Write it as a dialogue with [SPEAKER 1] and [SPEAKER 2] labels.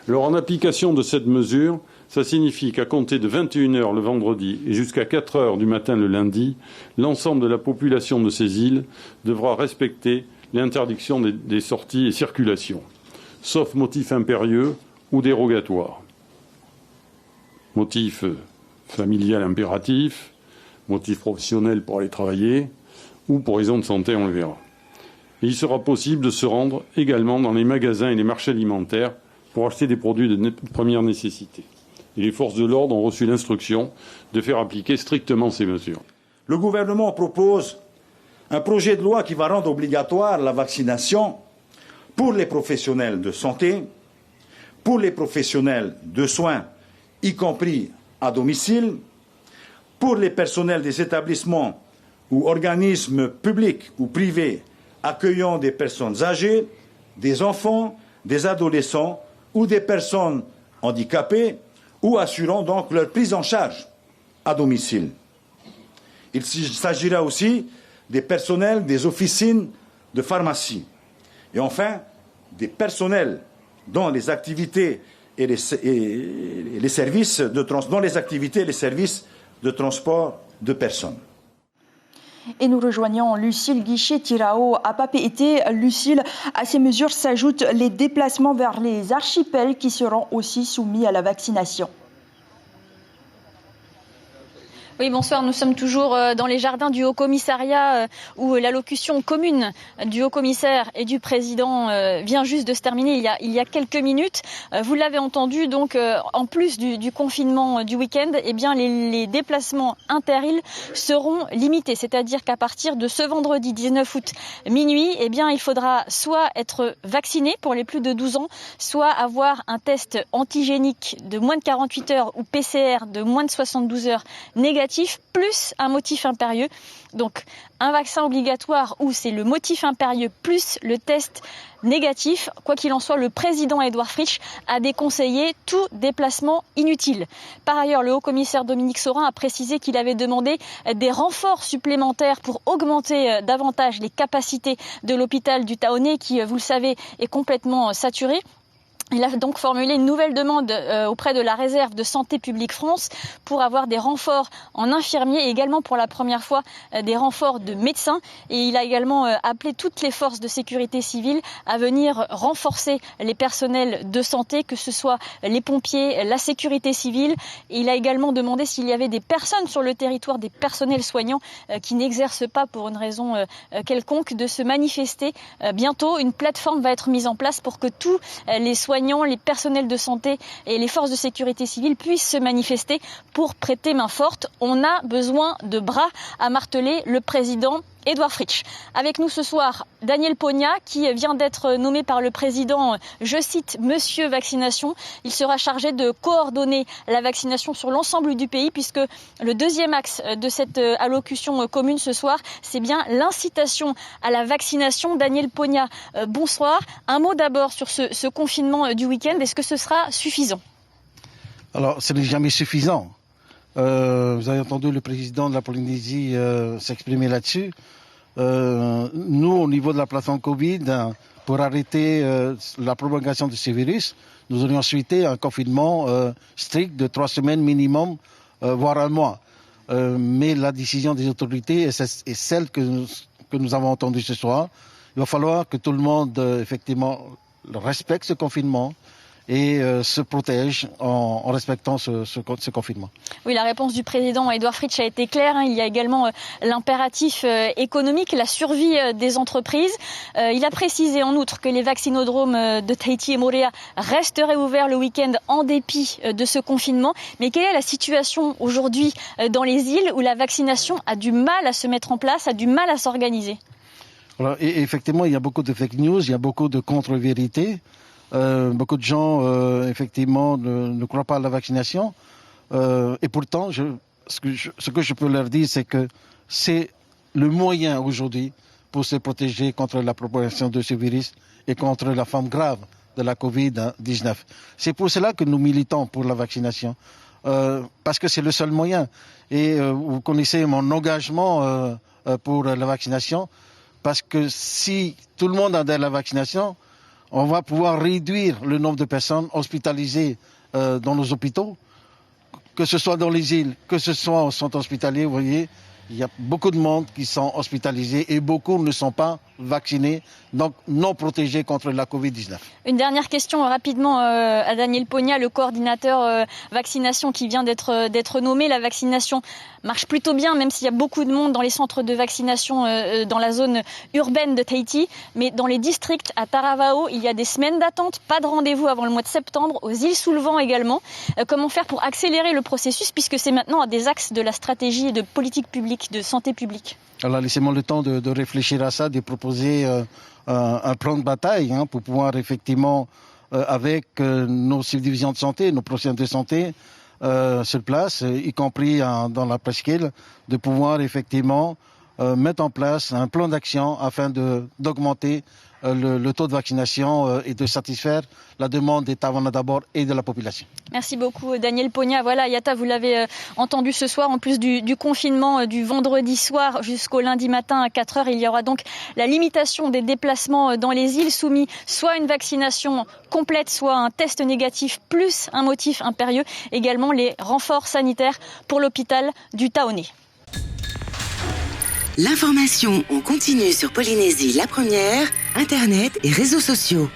[SPEAKER 1] Alors, en application de cette mesure, ça signifie qu'à compter de 21 h le vendredi et jusqu'à 4 h du matin le lundi, l'ensemble de la population de ces îles devra respecter l'interdiction des sorties et circulations, sauf motif impérieux ou dérogatoire. Motif familial impératif, motif professionnel pour aller travailler ou pour raison de santé, on le verra. Et il sera possible de se rendre également dans les magasins et les marchés alimentaires pour acheter des produits de première nécessité. Et les forces de l'ordre ont reçu l'instruction de faire appliquer strictement ces mesures.
[SPEAKER 2] Le gouvernement propose un projet de loi qui va rendre obligatoire la vaccination pour les professionnels de santé, pour les professionnels de soins, y compris à domicile, pour les personnels des établissements ou organismes publics ou privés accueillant des personnes âgées, des enfants, des adolescents ou des personnes handicapées ou assurant donc leur prise en charge à domicile. Il s'agira aussi des personnels des officines de pharmacie et enfin des personnels dans les activités et les services de transport de personnes.
[SPEAKER 3] Et nous rejoignons Lucille Guichet-Tirao à Papeete. Lucille, à ces mesures s'ajoutent les déplacements vers les archipels qui seront aussi soumis à la vaccination.
[SPEAKER 4] Oui, bonsoir. Nous sommes toujours dans les jardins du Haut-Commissariat où l'allocution commune du Haut-Commissaire et du Président vient juste de se terminer il y a quelques minutes. Vous l'avez entendu, donc en plus du confinement du week-end, eh bien les déplacements inter-îles seront limités. C'est-à-dire qu'à partir de ce vendredi 19 août minuit, eh bien il faudra soit être vacciné pour les plus de 12 ans, soit avoir un test antigénique de moins de 48 heures ou PCR de moins de 72 heures négatif, plus un motif impérieux. Donc un vaccin obligatoire où c'est le motif impérieux plus le test négatif. Quoi qu'il en soit, le président Édouard Fritch a déconseillé tout déplacement inutile. Par ailleurs, le haut-commissaire Dominique Saurin a précisé qu'il avait demandé des renforts supplémentaires pour augmenter davantage les capacités de l'hôpital du Taoné qui, vous le savez, est complètement saturé. Il a donc formulé une nouvelle demande auprès de la réserve de Santé publique France pour avoir des renforts en infirmiers et également pour la première fois des renforts de médecins. Et il a également appelé toutes les forces de sécurité civile à venir renforcer les personnels de santé, que ce soit les pompiers, la sécurité civile. Et il a également demandé s'il y avait des personnes sur le territoire, des personnels soignants qui n'exercent pas pour une raison quelconque, de se manifester. Bientôt, une plateforme va être mise en place pour que tous les soignants, les personnels de santé et les forces de sécurité civile puissent se manifester pour prêter main forte. On a besoin de bras, a martelé le président Édouard Fritch. Avec nous ce soir, Daniel Pogna, qui vient d'être nommé par le président, je cite, Monsieur Vaccination. Il sera chargé de coordonner la vaccination sur l'ensemble du pays, puisque le deuxième axe de cette allocution commune ce soir, c'est bien l'incitation à la vaccination. Daniel Pogna, bonsoir. Un mot d'abord sur ce confinement du week-end. Est-ce que ce sera suffisant?
[SPEAKER 5] Alors, ce n'est jamais suffisant. Vous avez entendu le président de la Polynésie s'exprimer là-dessus. Nous, au niveau de la plateforme Covid, pour arrêter la propagation de ce virus, nous aurions souhaité un confinement strict de 3 semaines minimum, voire un mois. Mais la décision des autorités est celle que nous avons entendue ce soir. Il va falloir que tout le monde, effectivement, respecte ce confinement et se protège en respectant ce confinement. Oui, la réponse du président Édouard Fritch a été claire. Il y a également l'impératif économique, la survie des entreprises. Il a précisé en outre que les vaccinodromes de Tahiti et Moorea resteraient ouverts le week-end en dépit de ce confinement. Mais quelle est la situation aujourd'hui dans les îles où la vaccination a du mal à se mettre en place, a du mal à s'organiser? Alors, effectivement, il y a beaucoup de fake news, il y a beaucoup de contre-vérités. Beaucoup de gens, effectivement, ne croient pas à la vaccination. Et pourtant, ce que je peux leur dire, c'est que c'est le moyen aujourd'hui pour se protéger contre la propagation de ce virus et contre la forme grave de la Covid-19. C'est pour cela que nous militons pour la vaccination, parce que c'est le seul moyen. Et vous connaissez mon engagement pour la vaccination, parce que si tout le monde adhère à la vaccination, on va pouvoir réduire le nombre de personnes hospitalisées dans nos hôpitaux, que ce soit dans les îles, que ce soit au centre hospitalier, vous voyez, il y a beaucoup de monde qui sont hospitalisés et beaucoup ne sont pas vaccinés, donc non protégés contre la Covid-19.
[SPEAKER 4] Une dernière question rapidement à Daniel Pogna, le coordinateur vaccination qui vient d'être nommé. La vaccination marche plutôt bien, même s'il y a beaucoup de monde dans les centres de vaccination dans la zone urbaine de Tahiti. Mais dans les districts, à Taravao, il y a des semaines d'attente, pas de rendez-vous avant le mois de septembre, aux îles sous le vent également. Comment faire pour accélérer le processus, puisque c'est maintenant un des axes de la stratégie de politique publique, de santé publique?
[SPEAKER 5] Alors laissez-moi le temps de réfléchir à ça, de proposer un plan de bataille pour pouvoir effectivement, avec nos subdivisions de santé, nos professionnels de santé sur place, y compris dans la presqu'île, de pouvoir effectivement mettre en place un plan d'action afin d'augmenter le taux de vaccination et de satisfaire la demande des Tawana d'abord et de la population.
[SPEAKER 4] Merci beaucoup Daniel Pogna. Voilà, Yata, vous l'avez entendu ce soir, en plus du confinement du vendredi soir jusqu'au lundi matin à 4h, il y aura donc la limitation des déplacements dans les îles, soumis soit à une vaccination complète, soit à un test négatif, plus un motif impérieux. Également les renforts sanitaires pour l'hôpital du Taoné.
[SPEAKER 6] L'information en continu sur Polynésie la première, Internet et réseaux sociaux.